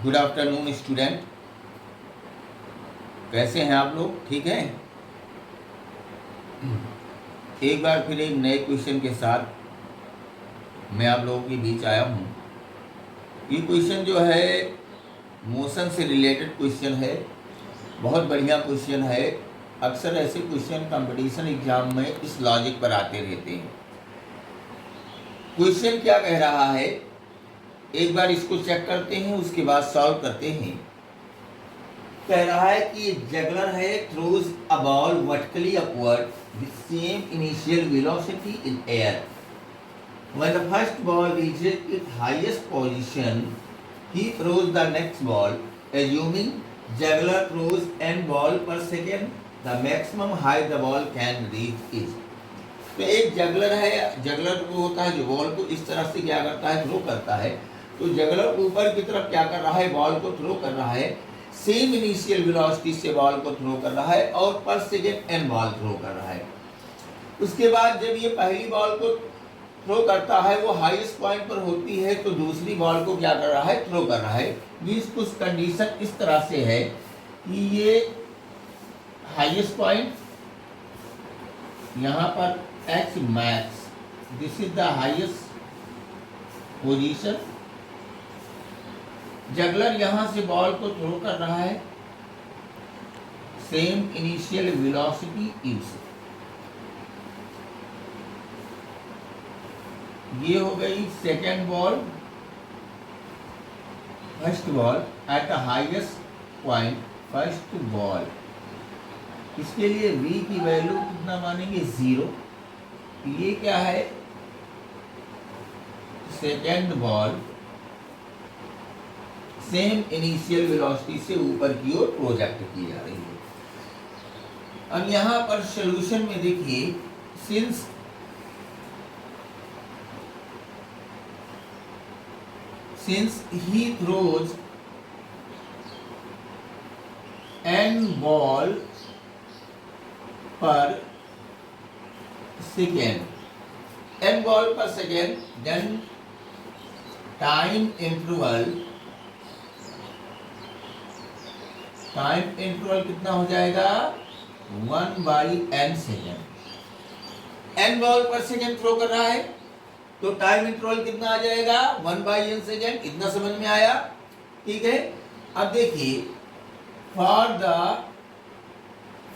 Good afternoon student. कैसे हैं आप लोग? ठीक हैं? एक बार फिर एक नए क्वेश्चन के साथ मैं आप लोगों के बीच आया हूँ। ये क्वेश्चन जो है मोशन से रिलेटेड क्वेश्चन है। बहुत बढ़िया क्वेश्चन है। अक्सर ऐसे क्वेश्चन कंपटीशन एग्जाम में इस लॉजिक पर आते रहते हैं। क्वेश्चन क्या कह रहा है, एक बार इसको चेक करते हैं, उसके बाद सॉल्व करते हैं। कह रहा है कि जगलर है throws a ball vertically upward with same initial velocity in air. When the first ball reaches its highest position, he throws the next ball, assuming juggler throws n ball per second. The maximum height the ball can reach is. तो एक juggler है, juggler वो होता है जो ball को इस तरह से क्या करता है, थ्रो करता है। तो जगलर ऊपर की तरफ क्या कर रहा है, बॉल को थ्रो कर रहा है। सेम इनिशियल वेलोसिटी से बॉल को थ्रो कर रहा है और पर सेकेंड n बॉल थ्रो कर रहा है। उसके बाद जब ये पहली बॉल को थ्रो करता है, वो हाईएस्ट पॉइंट पर होती है, तो दूसरी बॉल को क्या कर रहा है, थ्रो कर रहा है। मींस कुछ कंडीशन इस तरह से है कि ये हाईएस्ट पॉइंट यहाँ पर x max, this is the highest position. Juggler यहाँ से बॉल को थ्रो कर रहा है, सेम इनिशियल वेलोसिटी u से। ये हो गई second ball, first ball at the highest point, first ball. इसके लिए v की वैल्यू कितना मानेंगे, 0। ये क्या है, second ball same initial velocity से ऊपर की ओर प्रोजेक्ट की जा रही है। अब यहां पर सॉल्यूशन में देखिए, since he throws n ball per second, n ball per second, then time interval कितना हो जाएगा, 1/n सेकेंड। n बॉल पर सेकेंड थ्रो कर रहा है, तो टाइम इंटरवल कितना आ जाएगा, 1/n सेकेंड। इतना समझ में आया? ठीक है। अब देखिए, फॉर द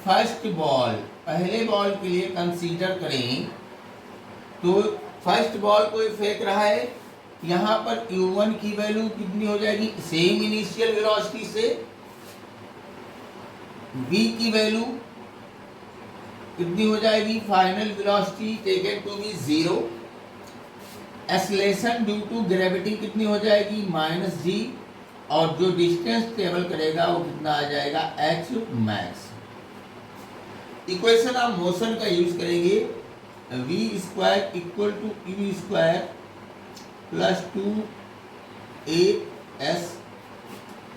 फर्स्ट बॉल, पहले बॉल के लिए कंसीडर करें, तो फर्स्ट बॉल को फेंक रहा है। यहाँ पर u1 की वैल्यू कितनी हो जाएगी, सेम इनिशियल वेलोसिटी से। v की वैल्यू कितनी हो जाएगी, final velocity taken to be 0। Acceleration due to gravity कितनी हो जाएगी, -g। और जो डिस्टेंस ट्रेवल करेगा वो कितना आ जाएगा, h max. Equation of motion का यूज करेंगे, v² = u² + 2as।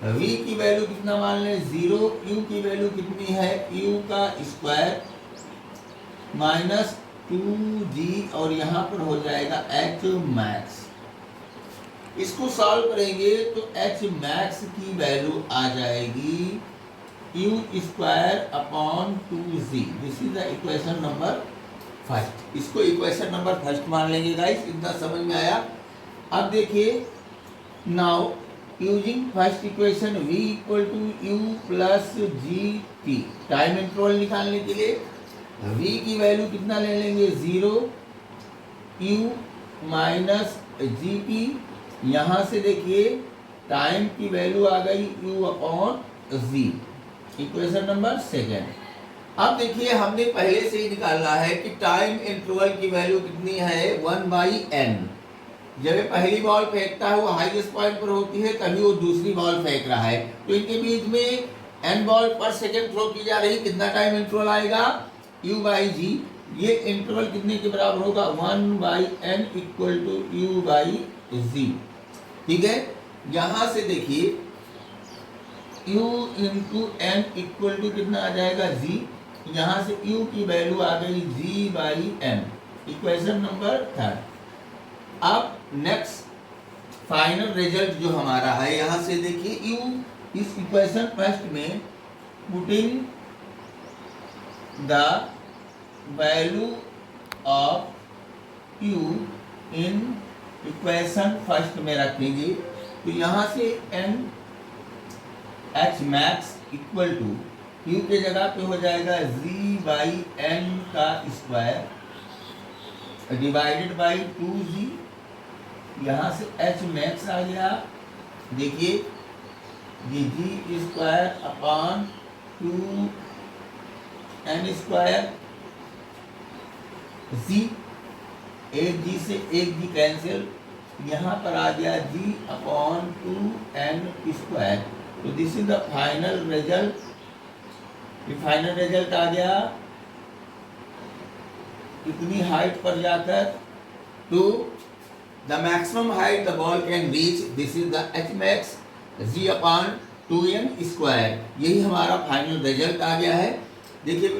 v की वैल्यू कितना मान लें, 0। u की वैल्यू कितनी है, u का स्क्वायर -2g, और यहाँ पर हो जाएगा h मैक्स। इसको सॉल्व करेंगे तो h मैक्स की वैल्यू आ जाएगी u²/2g। This is the equation number first. इसको इक्वेशन नंबर फर्स्ट मान लेंगे गाइस। इतना समझ में आया? अब देखिए, now using first equation v = u + gt, time interval निकालने के लिए v की वैल्यू कितना ले लेंगे, 0, u - gt। यहाँ से देखिए टाइम की वैल्यू आ गई u/v, इक्वेशन नंबर सेकेंड। अब देखिए, हमने पहले से ही निकालना है कि टाइम इंटरवल की वैल्यू कितनी है, 1/n। जब पहली बॉल फेंकता है वो हाईएस्ट पॉइंट पर होती है, तभी वो दूसरी बॉल फेंक रहा है, तो इनके बीच में n बॉल पर सेकेंड थ्रो की जा रही। कितना टाइम इंटरवल आएगा, u/g। ये इंटरवल कितने के बराबर होगा, 1/n = u/g। ठीक है। यहां से देखिए u × n = कितना आ जाएगा, g। यहां से u की वैल्यू आ गई g/n, इक्वेशन नंबर थर्ड। अब नेक्स्ट फाइनल रिजल्ट जो हमारा है, यहाँ से देखिए यू इस इक्वेशन फर्स्ट में putting the value of you in equation first में रखेंगे, तो यहाँ से N H max equal to you के जगह पे हो जाएगा जी बाई एन का स्क्वायर डिवाइडेड बाई 2g, यहाँ से एच मैक्स आ गया, देखिए ये जी स्क्वायर अपॉन 2n स्क्वायर, जी एक जी से एक जी कैंसिल, यहाँ पर आ गया जी अपॉन 2n स्क्वायर। तो this is the final result. ये फाइनल रिजल्ट आ गया इतनी हाइट पर जाकर, तो the maximum height the ball can reach, this is the h max g upon 2n square. यही हमारा फाइनल रिजल्ट आ गया है। देखिए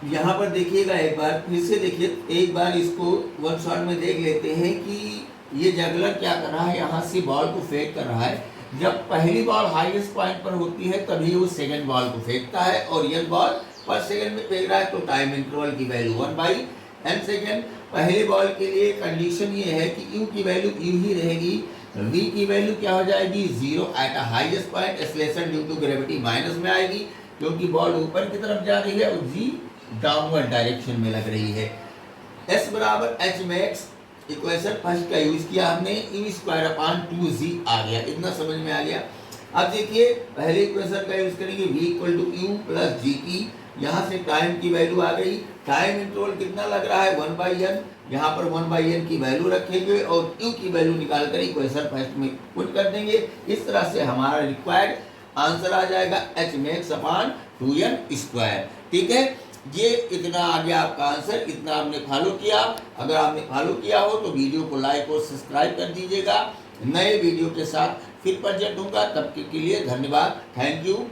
यहाँ पर देखिएगा, एक बार फिर से देखिए, एक बार इसको वन शॉट में देख लेते हैं कि ये जगलर क्या कर रहा है, यहाँ से बॉल को फेंक कर रहा है। जब पहली बॉल हाईएस्ट पॉइंट पर होती है तभी वो सेकंड बॉल को फेंकता है, और ये बॉल पर सेकंड में फेंक रहा है, तो टाइम इंटरवल की वैल्यू 1/n सेकंड। पहली बॉल के लिए कंडीशन ये है कि u की वैल्यू u ही रहेगी, v की वैल्यू क्या हो जाएगी 0 at a highest point, acceleration due to gravity minus में आएगी, क्योंकि बॉल ऊपर की तरफ जा रही है और g डाउनवर्ड डायरेक्शन में लग रही है। s बराबर एच मैक्स इक्वेशन फर्स्ट का यूज किया हमने, यू स्क्वायर अपॉन 2g आ गया, इतना समझ में आ गया। अब देखिए पहले इक्वेशन का यूज करेंगे, v equal to u plus g की, यहाँ से टाइम की वैल्यू आ गई, टाइम इंटरवल कितना लग रहा है 1/n, यहाँ पर 1/n की वैल्यू रखेंगे और u की वैल्यू निकाल कर इक्वेशन फर्स्ट में पुट कर देंगे। इस तरह से हमारा रिक्वायर्ड आंसर आ जाएगा H max upon 2n square. ठीक है, ये इतना आ गया आपका आंसर, इतना आपने फॉलो किया। अगर आपने फॉलो किया हो तो वीडियो को लाइक और सब्सक्राइब कर दीजिएगा। नए वीडियो के साथ फिर प्रेजेंट होगा, तब के लिए धन्यवाद, थैंक यू।